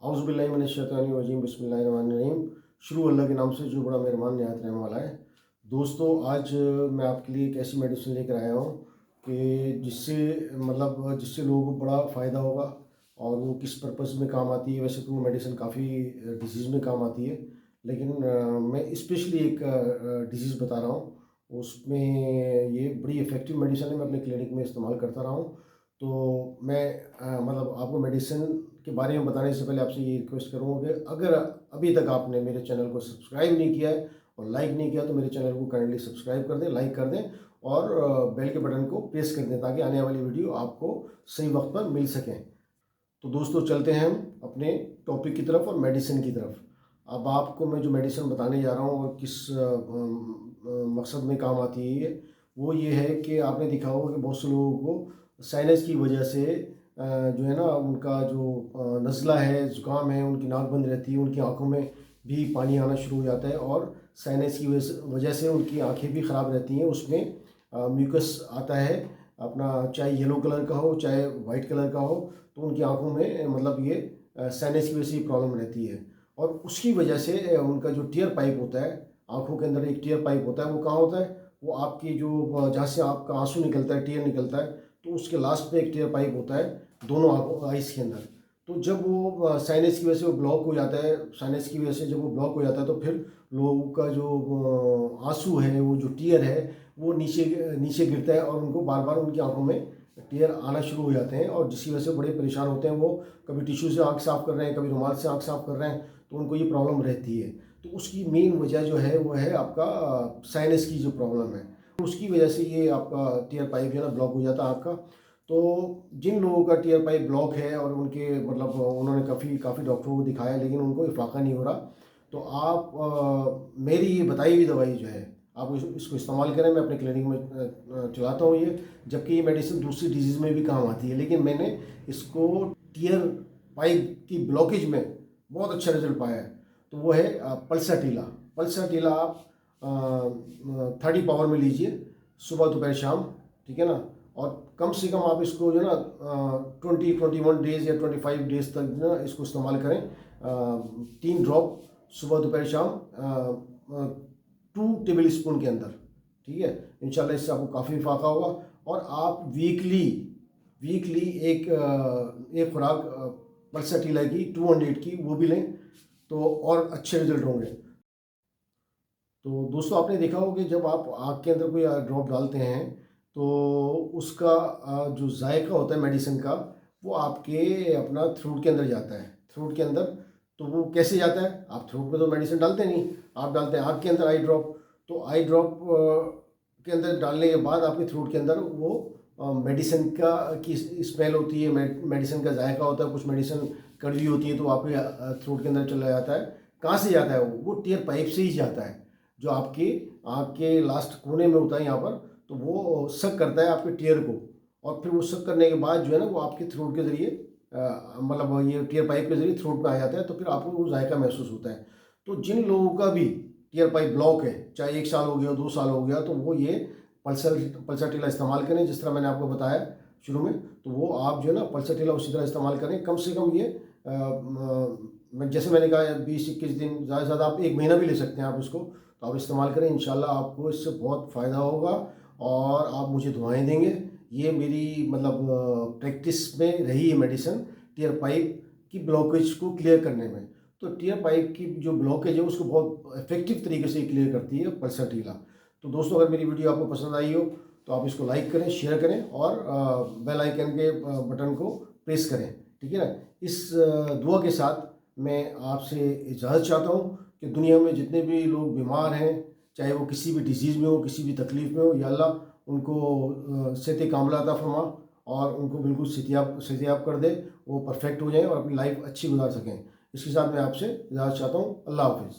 औज़ुबिल्लाहिमिनश्शैतानिर्रजीम बिस्मिल्लाहिर्रहमानिर्रहीम। शुरू अल्लाह के नाम से जो बड़ा मेहरबान निहायत रहने वाला है। दोस्तों, आज मैं आपके लिए एक ऐसी मेडिसिन लेकर आया हूँ कि जिससे लोगों को बड़ा फ़ायदा होगा और वो किस पर्पज़ में काम आती है। वैसे तो वो मेडिसिन काफ़ी डिजीज़ में काम आती है, लेकिन मैं स्पेशली एक डिजीज़ बता रहा हूँ। उसमें ये बड़ी इफ़ेक्टिव मेडिसिन है, मैं अपने क्लिनिक में इस्तेमाल करता रहा हूँ। तो मैं आपको मेडिसिन के बारे में बताने से पहले आपसे ये रिक्वेस्ट करूँगा कि अगर अभी तक आपने मेरे चैनल को सब्सक्राइब नहीं किया है और लाइक नहीं किया, तो मेरे चैनल को काइंडली सब्सक्राइब कर दें, लाइक कर दें और बेल के बटन को प्रेस कर दें ताकि आने वाली वीडियो आपको सही वक्त पर मिल सकें। तो दोस्तों, चलते हैं हम अपने टॉपिक की तरफ और मेडिसिन की तरफ। अब आपको मैं जो मेडिसिन बताने जा रहा हूँ और किस मकसद में काम आती है वो ये है कि आपने देखा होगा कि बहुत से लोगों को साइनस की वजह से जो है ना, उनका जो नज़ला है, ज़ुकाम है, उनकी नाक बंद रहती है, उनकी आँखों में भी पानी आना शुरू हो जाता है और साइनस की वजह से उनकी आँखें भी ख़राब रहती हैं। उसमें म्यूकस आता है अपना, चाहे येलो कलर का हो चाहे वाइट कलर का हो, तो उनकी आँखों में ये साइनस की वजह से प्रॉब्लम रहती है। और उसकी वजह से उनका जो टीयर पाइप होता है, आँखों के अंदर एक टीयर पाइप होता है, वो कहाँ होता है? वो आपकी जो जहाँ से आपका आंसू निकलता है, टीयर निकलता है, तो उसके लास्ट पे एक टीयर पाइप होता है दोनों आँखों आइस के अंदर। तो जब वो साइनस की वजह से वो ब्लॉक हो जाता है, साइनस की वजह से जब वो ब्लॉक हो जाता है, तो फिर लोगों का जो आंसू है, वो जो टीयर है, वो नीचे नीचे गिरता है और उनको बार बार उनकी आंखों में टीयर आना शुरू हो जाते हैं और जिसकी वजह से बड़े परेशान होते हैं। वो कभी टिश्यू से आँख साफ़ कर रहे हैं, कभी रुमाल से आँख साफ़ कर रहे हैं, तो उनको ये प्रॉब्लम रहती है। तो उसकी मेन वजह जो है वो है आपका साइनस की जो प्रॉब्लम है, उसकी वजह से ये आपका टीयर पाइप जो है ना ब्लॉक हो जाता है आँख का। तो जिन लोगों का टीयर पाइप ब्लॉक है और उनके उन्होंने काफ़ी काफ़ी डॉक्टरों को दिखाया लेकिन उनको इफाका नहीं हो रहा, तो आप मेरी ये बताई हुई दवाई जो है आप इसको इस्तेमाल करें। मैं अपने क्लिनिक में चलाता हूँ ये, जबकि ये मेडिसिन दूसरी डिजीज़ में भी काम आती है, लेकिन मैंने इसको टीयर पाइप की ब्लॉकेज में बहुत अच्छा रिजल्ट पाया है। तो वो है पल्साटीला। पल्साटीला आप 30 पावर में लीजिए, सुबह दोपहर शाम, ठीक है ना। और कम से कम आप इसको जो है ना 21 डेज़ या 25 डेज़ तक जो ना इसको इस्तेमाल करें। 3 ड्रॉप सुबह दोपहर शाम 2 टेबल स्पून के अंदर, ठीक है। इंशाल्लाह इससे आपको काफ़ी फ़ायदा होगा। और आप वीकली वीकली एक खुराक पल्साटीला की 200 की वो भी लें, तो और अच्छे रिजल्ट होंगे। तो दोस्तों, आपने देखा होगा कि जब आप आँख के अंदर कोई ड्रॉप डालते हैं, तो उसका जो जायका होता है मेडिसिन का, वो आपके अपना थ्रोट के अंदर जाता है। थ्रोट के अंदर, तो वो कैसे जाता है? आप थ्रोट में तो मेडिसिन डालते नहीं, आप डालते हैं आँख के अंदर आई ड्रॉप। तो आई ड्रॉप के अंदर डालने के बाद आपके थ्रोट के अंदर वो मेडिसिन का की स्मेल होती है, मेडिसिन का जायका होता है। कुछ मेडिसिन कड़वी होती है तो आपके थ्रोट के अंदर चला जाता है। कहाँ से जाता है? वो टीयर पाइप से ही जाता है, जो आपके आँख के लास्ट कोने में होता है यहाँ पर। तो वो सक करता है आपके टीयर को, और फिर वो सक करने के बाद जो है ना वो आपके थ्रोट के ज़रिए ये टीयर पाइप के ज़रिए थ्रोट में आ जाता है, तो फिर आपको वो जायका महसूस होता है। तो जिन लोगों का भी टीयर पाइप ब्लॉक है, चाहे 1 साल हो गया, 2 साल हो गया, तो वो ये पल्साटीला इस्तेमाल करें जिस तरह मैंने आपको बताया शुरू में। तो वो आप जो है ना पल्साटीला उसी तरह इस्तेमाल करें। कम से कम ये जैसे मैंने कहा 20-21 दिन, ज़्यादा से ज़्यादा आप 1 महीना भी ले सकते हैं आप इसको। तो आप इस्तेमाल करें, इंशाल्लाह आपको इससे बहुत फ़ायदा होगा और आप मुझे दुआएं देंगे। ये मेरी प्रैक्टिस में रही है मेडिसिन, टीयर पाइप की ब्लॉकेज को क्लियर करने में। तो टीयर पाइप की जो ब्लॉकेज है उसको बहुत इफेक्टिव तरीके से क्लियर करती है पल्साटीला। तो दोस्तों, अगर मेरी वीडियो आपको पसंद आई हो तो आप इसको लाइक करें, शेयर करें और बेल आइकन के बटन को प्रेस करें, ठीक है ना। इस दुआ के साथ मैं आपसे इजाज़त चाहता हूँ कि दुनिया में जितने भी लोग बीमार हैं, चाहे वो किसी भी डिजीज़ में हो, किसी भी तकलीफ़ में हो, या अल्लाह उनको सेहत कामिला अता फरमा और उनको बिल्कुल सेहतियाब कर दे, वो परफेक्ट हो जाएँ और अपनी लाइफ अच्छी गुजार सकें। इसके साथ मैं आपसे इजाज़त चाहता हूँ। अल्लाह हाफ़िज़।